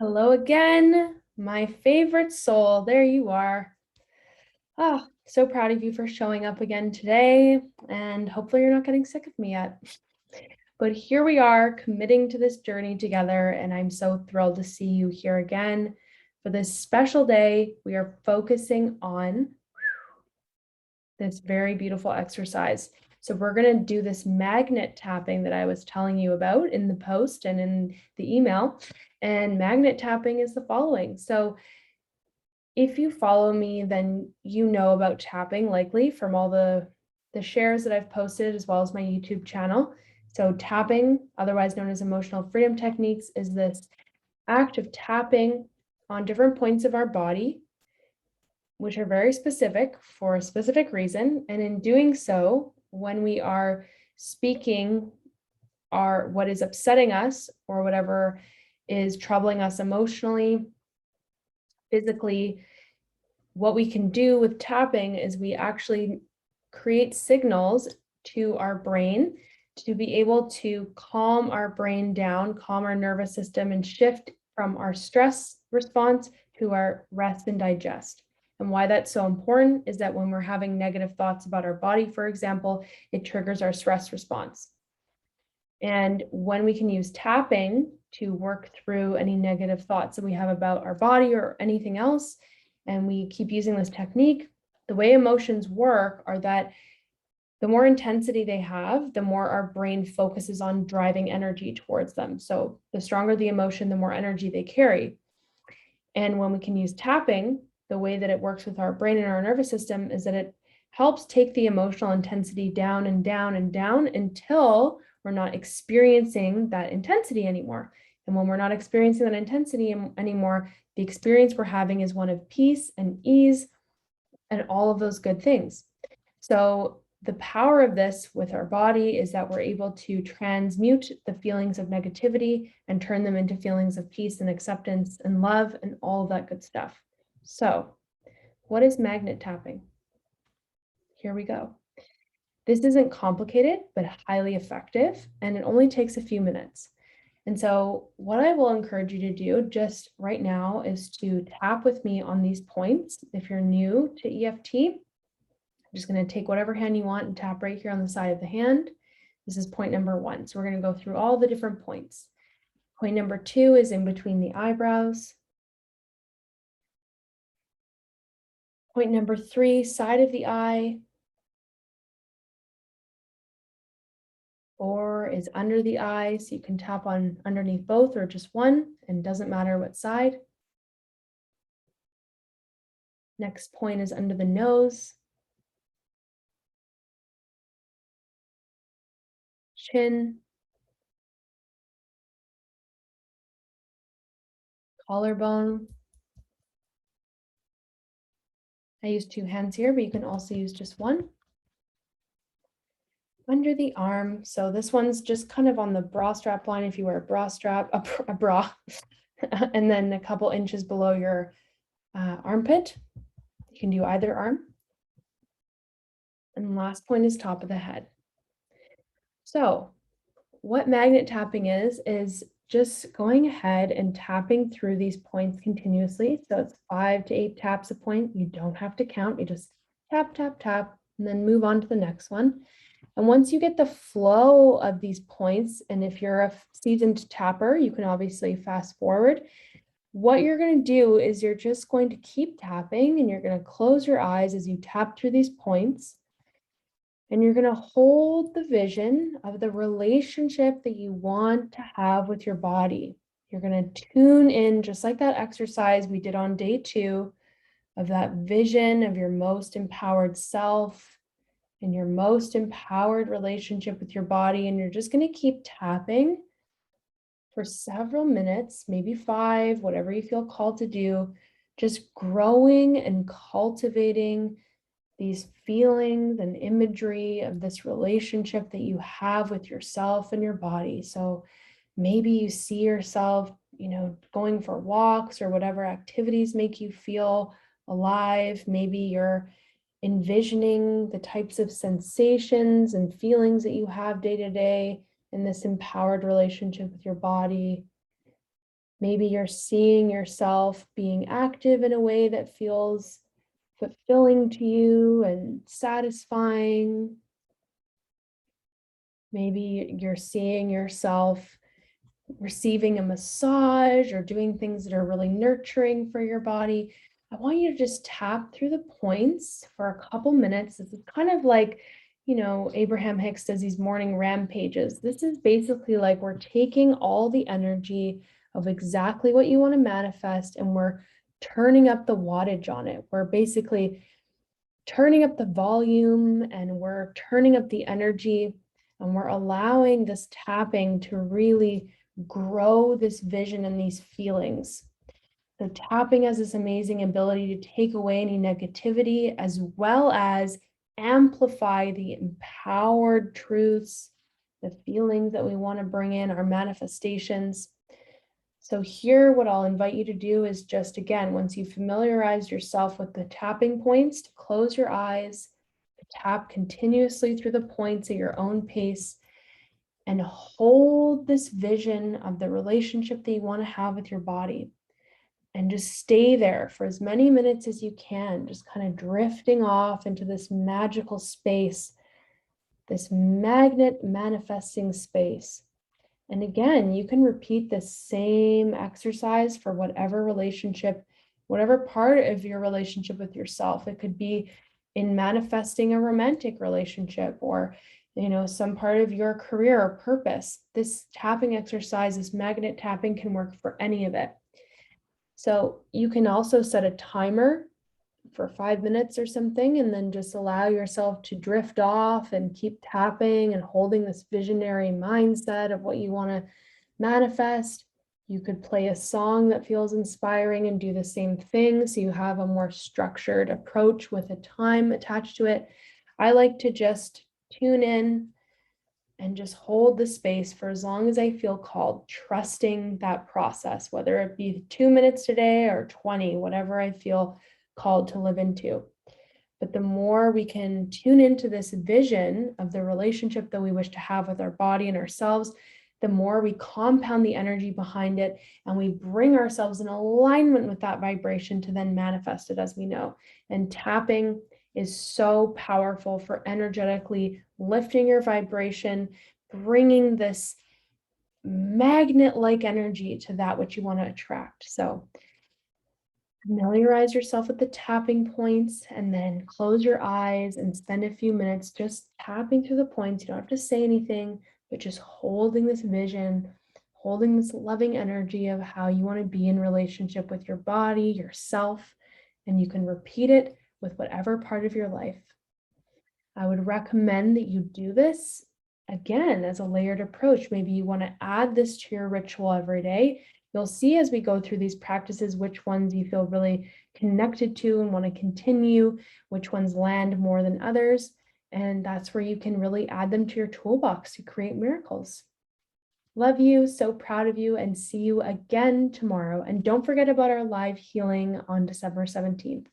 Hello again, my favorite soul. There you are. Oh, so proud of you for showing up again today, and hopefully you're not getting sick of me yet. But here we are committing to this journey together, and I'm so thrilled to see you here again. For this special day, we are focusing on this very beautiful exercise. So we're going to do this magnet tapping that I was telling you about in the post and in the email. And magnet tapping is the following. So if you follow me, then you know about tapping likely from all the shares that I've posted as well as my YouTube channel. So tapping, otherwise known as emotional freedom techniques, is this act of tapping on different points of our body, which are very specific for a specific reason. And in doing so, when we are speaking what is upsetting us or whatever is troubling us emotionally, physically, what we can do with tapping is we actually create signals to our brain to be able to calm our brain down, calm our nervous system, and shift from our stress response to our rest and digest. And why that's so important is that when we're having negative thoughts about our body, for example, it triggers our stress response. And when we can use tapping to work through any negative thoughts that we have about our body or anything else, and we keep using this technique, the way emotions work are that the more intensity they have, the more our brain focuses on driving energy towards them. So the stronger the emotion, the more energy they carry. And when we can use tapping, the way that it works with our brain and our nervous system is that it helps take the emotional intensity down and down and down until we're not experiencing that intensity anymore. And when we're not experiencing that intensity anymore, the experience we're having is one of peace and ease and all of those good things. So the power of this with our body is that we're able to transmute the feelings of negativity and turn them into feelings of peace and acceptance and love and all of that good stuff. So what is magnet tapping? Here we go. This isn't complicated, but highly effective, and it only takes a few minutes. And so what I will encourage you to do just right now is to tap with me on these points. If you're new to EFT, I'm just going to take whatever hand you want and tap right here on the side of the hand. This is point number 1. So we're going to go through all the different points. Point number 2 is in between the eyebrows. Point number 3, side of the eye. 4 is under the eye, so you can tap on underneath both or just one, and doesn't matter what side. Next point is under the nose, chin, collarbone. I use 2 hands here, but you can also use just one. Under the arm, so this one's just kind of on the bra strap line if you wear a bra strap, a bra, and then a couple inches below your armpit. You can do either arm. And the last point is top of the head. So what magnet tapping is just going ahead and tapping through these points continuously. So it's 5 to 8 taps a point. You don't have to count. You just tap, tap, tap, and then move on to the next one. And once you get the flow of these points, and if you're a seasoned tapper, you can obviously fast forward. What you're going to do is you're just going to keep tapping, and you're going to close your eyes as you tap through these points. And you're going to hold the vision of the relationship that you want to have with your body. You're going to tune in, just like that exercise we did on day 2, of that vision of your most empowered self and your most empowered relationship with your body. And you're just going to keep tapping for several minutes, maybe 5, whatever you feel called to do, just growing and cultivating these feelings and imagery of this relationship that you have with yourself and your body. So maybe you see yourself, going for walks or whatever activities make you feel alive. Maybe you're envisioning the types of sensations and feelings that you have day to day in this empowered relationship with your body. Maybe you're seeing yourself being active in a way that feels fulfilling to you and satisfying. Maybe you're seeing yourself receiving a massage or doing things that are really nurturing for your body. I want you to just tap through the points for a couple minutes. This is kind of like, Abraham Hicks does these morning rampages. This is basically like we're taking all the energy of exactly what you want to manifest and we're turning up the wattage on it. We're basically turning up the volume and we're turning up the energy and we're allowing this tapping to really grow this vision and these feelings. So tapping has this amazing ability to take away any negativity as well as amplify the empowered truths, the feelings that we want to bring in, our manifestations. So here, what I'll invite you to do is just, again, once you familiarize yourself with the tapping points, to close your eyes, tap continuously through the points at your own pace, and hold this vision of the relationship that you want to have with your body. And just stay there for as many minutes as you can, just kind of drifting off into this magical space, this magnet manifesting space. And again, you can repeat the same exercise for whatever relationship, whatever part of your relationship with yourself. It could be in manifesting a romantic relationship or, some part of your career or purpose. This tapping exercise, this magnet tapping can work for any of it. So you can also set a timer for 5 minutes or something, and then just allow yourself to drift off and keep tapping and holding this visionary mindset of what you want to manifest. You could play a song that feels inspiring and do the same thing, so you have a more structured approach with a time attached to it. I like to just tune in and just hold the space for as long as I feel called, trusting that process, whether it be 2 minutes today or 20, whatever I feel called to live into. But the more we can tune into this vision of the relationship that we wish to have with our body and ourselves, the more we compound the energy behind it and we bring ourselves in alignment with that vibration to then manifest it, as we know. And tapping is so powerful for energetically lifting your vibration, bringing this magnet-like energy to that which you want to attract. So familiarize yourself with the tapping points and then close your eyes and spend a few minutes just tapping through the points. You don't have to say anything, but just holding this vision, holding this loving energy of how you want to be in relationship with your body, yourself, and you can repeat it with whatever part of your life. I would recommend that you do this again as a layered approach. Maybe you want to add this to your ritual every day. You'll see as we go through these practices which ones you feel really connected to and want to continue, which ones land more than others. And that's where you can really add them to your toolbox to create miracles. Love you, so proud of you, and see you again tomorrow. And don't forget about our live healing on December 17th.